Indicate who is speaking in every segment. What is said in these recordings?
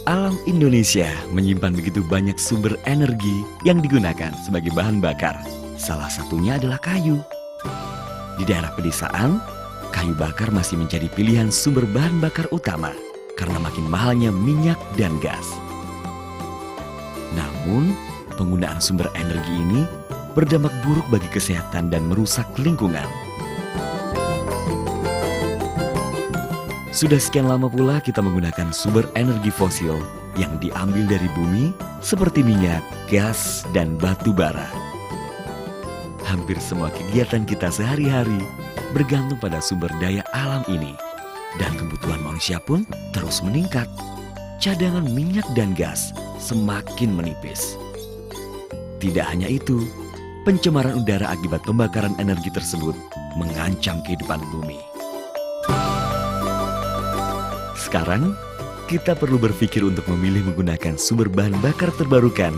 Speaker 1: Alam Indonesia menyimpan begitu banyak sumber energi yang digunakan sebagai bahan bakar. Salah satunya adalah kayu. Di daerah pedesaan, kayu bakar masih menjadi pilihan sumber bahan bakar utama karena makin mahalnya minyak dan gas. Namun, penggunaan sumber energi ini berdampak buruk bagi kesehatan dan merusak lingkungan. Sudah sekian lama pula kita menggunakan sumber energi fosil yang diambil dari bumi seperti minyak, gas, dan batu bara. Hampir semua kegiatan kita sehari-hari bergantung pada sumber daya alam ini. Dan kebutuhan manusia pun terus meningkat. Cadangan minyak dan gas semakin menipis. Tidak hanya itu, pencemaran udara akibat pembakaran energi tersebut mengancam kehidupan bumi. Sekarang, kita perlu berpikir untuk memilih menggunakan sumber bahan bakar terbarukan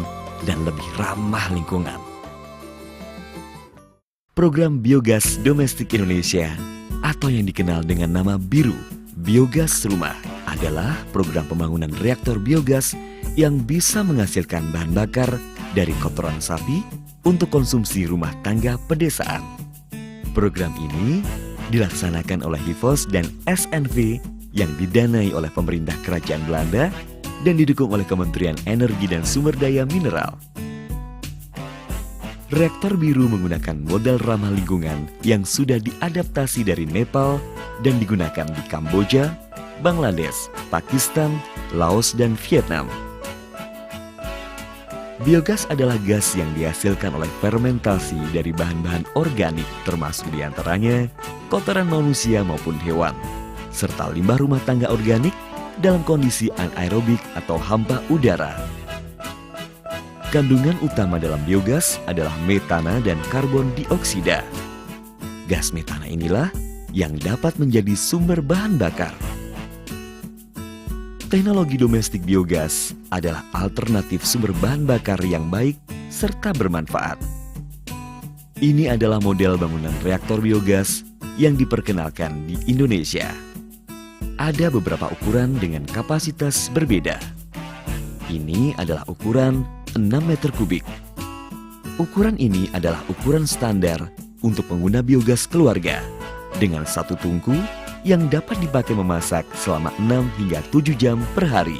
Speaker 1: dan lebih ramah lingkungan. Program Biogas Domestik Indonesia atau yang dikenal dengan nama BIRU, Biogas Rumah, adalah program pembangunan reaktor biogas yang bisa menghasilkan bahan bakar dari kotoran sapi untuk konsumsi rumah tangga pedesaan. Program ini dilaksanakan oleh HIVOS dan SNV yang didanai oleh pemerintah Kerajaan Belanda dan didukung oleh Kementerian Energi dan Sumber Daya Mineral. Reaktor biru menggunakan modal ramah lingkungan yang sudah diadaptasi dari Nepal dan digunakan di Kamboja, Bangladesh, Pakistan, Laos, dan Vietnam. Biogas adalah gas yang dihasilkan oleh fermentasi dari bahan-bahan organik termasuk diantaranya kotoran manusia maupun hewan, serta limbah rumah tangga organik dalam kondisi anaerobik atau hampa udara. Kandungan utama dalam biogas adalah metana dan karbon dioksida. Gas metana inilah yang dapat menjadi sumber bahan bakar. Teknologi domestik biogas adalah alternatif sumber bahan bakar yang baik serta bermanfaat. Ini adalah model bangunan reaktor biogas yang diperkenalkan di Indonesia. Ada beberapa ukuran dengan kapasitas berbeda. Ini adalah ukuran 6 meter kubik. Ukuran ini adalah ukuran standar untuk pengguna biogas keluarga dengan satu tungku yang dapat dipakai memasak selama 6 hingga 7 jam per hari.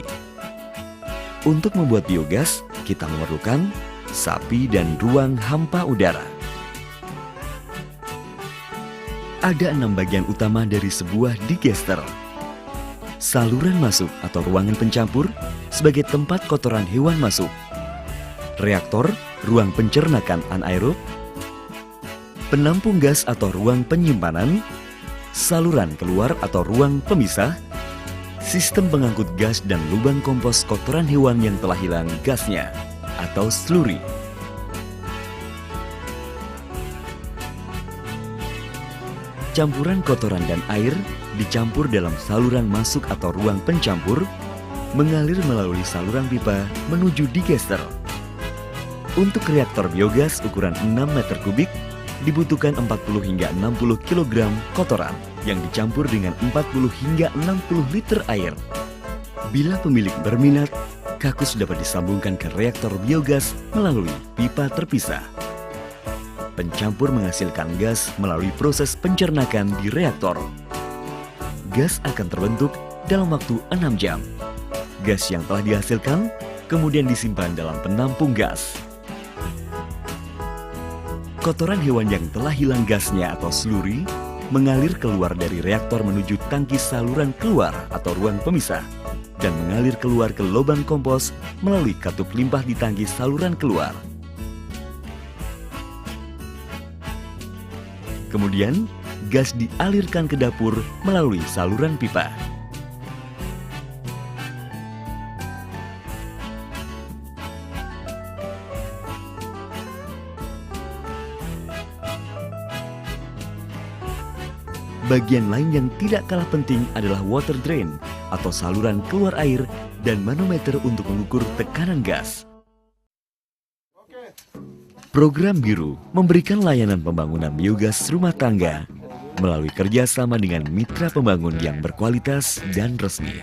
Speaker 1: Untuk membuat biogas, kita memerlukan sapi dan ruang hampa udara. Ada 6 bagian utama dari sebuah digester. Saluran masuk atau ruangan pencampur sebagai tempat kotoran hewan masuk. Reaktor, ruang pencernakan anaerob. Penampung gas atau ruang penyimpanan. Saluran keluar atau ruang pemisah. Sistem pengangkut gas dan lubang kompos kotoran hewan yang telah hilang gasnya atau slurry. Campuran kotoran dan air dicampur dalam saluran masuk atau ruang pencampur, mengalir melalui saluran pipa menuju digester. Untuk reaktor biogas ukuran 6 meter kubik, dibutuhkan 40 hingga 60 kg kotoran yang dicampur dengan 40 hingga 60 liter air. Bila pemilik berminat, kakus dapat disambungkan ke reaktor biogas melalui pipa terpisah. Pencampur menghasilkan gas melalui proses pencernakan di reaktor. Gas akan terbentuk dalam waktu 6 jam. Gas yang telah dihasilkan kemudian disimpan dalam penampung gas. Kotoran hewan yang telah hilang gasnya atau slurry mengalir keluar dari reaktor menuju tangki saluran keluar atau ruang pemisah dan mengalir keluar ke lubang kompos melalui katup limpah di tangki saluran keluar. Kemudian, gas dialirkan ke dapur melalui saluran pipa. Bagian lain yang tidak kalah penting adalah water drain atau saluran keluar air dan manometer untuk mengukur tekanan gas. Program BIRU memberikan layanan pembangunan biogas rumah tangga melalui kerjasama dengan mitra pembangun yang berkualitas dan resmi.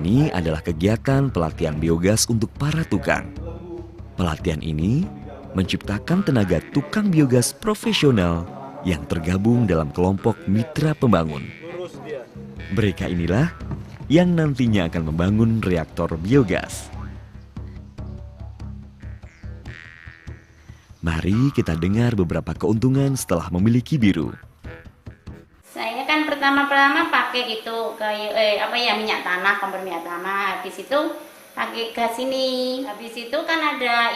Speaker 1: ini adalah kegiatan pelatihan biogas untuk para tukang. Pelatihan ini menciptakan tenaga tukang biogas profesional yang tergabung dalam kelompok mitra pembangun. Mereka inilah yang nantinya akan membangun reaktor biogas. Mari kita dengar beberapa keuntungan setelah memiliki Biru.
Speaker 2: Saya kan pertama-tama pakai itu kayak minyak tanah, kompor minyak tanah. Habis itu pakai gas ini. Habis itu kan ada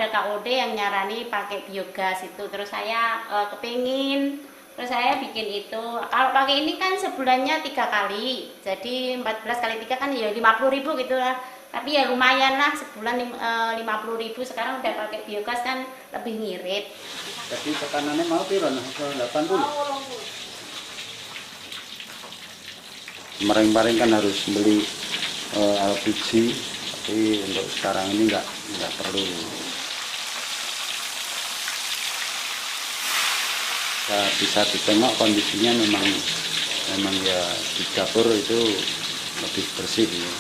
Speaker 2: KOD yang nyarani pakai biogas itu. Terus saya kepingin, terus saya bikin itu. Kalau pakai ini kan sebulannya 3 kali. Jadi 14 kali 3 kan ya 50.000 gitu lah. Tapi ya lumayan lah, sebulan 50.000. Sekarang udah pakai biogas kan lebih ngirit.
Speaker 3: Jadi tekanannya mau piro? 80. Kemarin-kemarin kan harus beli LPG, tapi untuk sekarang ini nggak perlu. Bisa ditengok kondisinya memang ya di dapur itu lebih bersih. Ya.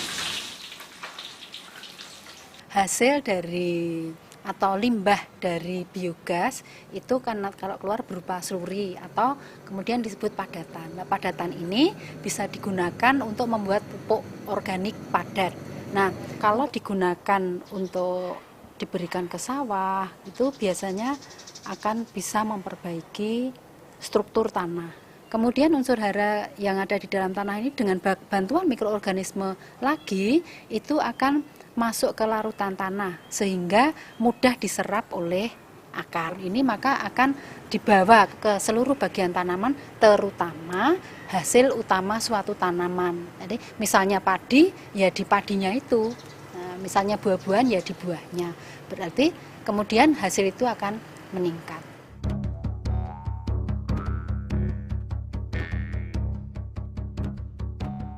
Speaker 4: Hasil dari atau limbah dari biogas itu kan kalau keluar berupa sluri atau kemudian disebut padatan. Nah, padatan ini bisa digunakan untuk membuat pupuk organik padat. Nah, kalau digunakan untuk diberikan ke sawah itu biasanya akan bisa memperbaiki struktur tanah. Kemudian unsur hara yang ada di dalam tanah ini dengan bantuan mikroorganisme lagi itu akan masuk ke larutan tanah sehingga mudah diserap oleh akar. Ini maka akan dibawa ke seluruh bagian tanaman, terutama hasil utama suatu tanaman. Jadi misalnya padi, ya di padinya itu. Nah, misalnya buah-buahan, ya di buahnya. Berarti kemudian hasil itu akan meningkat.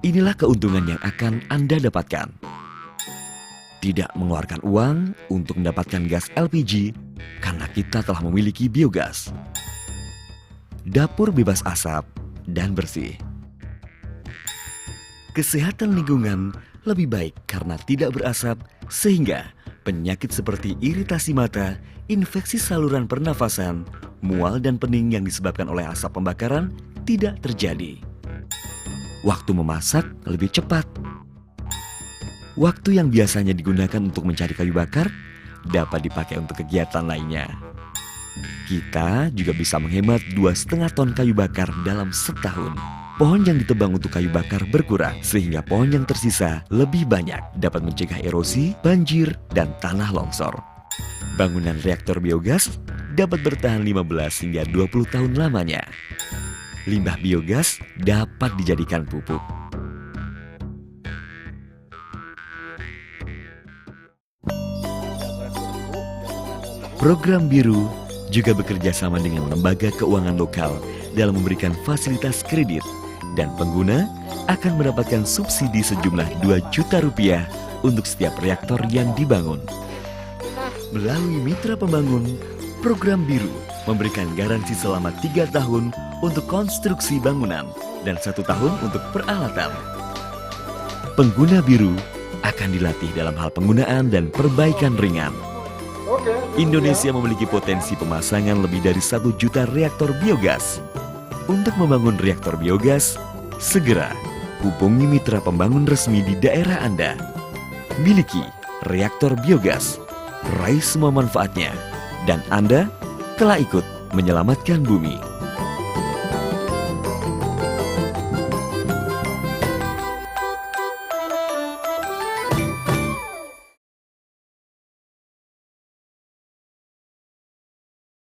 Speaker 1: Inilah keuntungan yang akan Anda dapatkan. Tidak mengeluarkan uang untuk mendapatkan gas LPG karena kita telah memiliki biogas. Dapur bebas asap dan bersih. Kesehatan lingkungan lebih baik karena tidak berasap sehingga penyakit seperti iritasi mata, infeksi saluran pernafasan, mual dan pening yang disebabkan oleh asap pembakaran tidak terjadi. Waktu memasak lebih cepat. Waktu yang biasanya digunakan untuk mencari kayu bakar dapat dipakai untuk kegiatan lainnya. Kita juga bisa menghemat 2,5 ton kayu bakar dalam setahun. Pohon yang ditebang untuk kayu bakar berkurang sehingga pohon yang tersisa lebih banyak dapat mencegah erosi, banjir, dan tanah longsor. Bangunan reaktor biogas dapat bertahan 15 hingga 20 tahun lamanya. Limbah biogas dapat dijadikan pupuk. Program Biru juga bekerja sama dengan lembaga keuangan lokal dalam memberikan fasilitas kredit dan pengguna akan mendapatkan subsidi sejumlah 2 juta rupiah untuk setiap reaktor yang dibangun. Melalui mitra pembangun, program Biru memberikan garansi selama 3 tahun untuk konstruksi bangunan dan 1 tahun untuk peralatan. Pengguna Biru akan dilatih dalam hal penggunaan dan perbaikan ringan. Indonesia memiliki potensi pemasangan lebih dari 1 juta reaktor biogas. Untuk membangun reaktor biogas, segera hubungi mitra pembangun resmi di daerah Anda. Miliki reaktor biogas, raih semua manfaatnya, dan Anda telah ikut menyelamatkan bumi.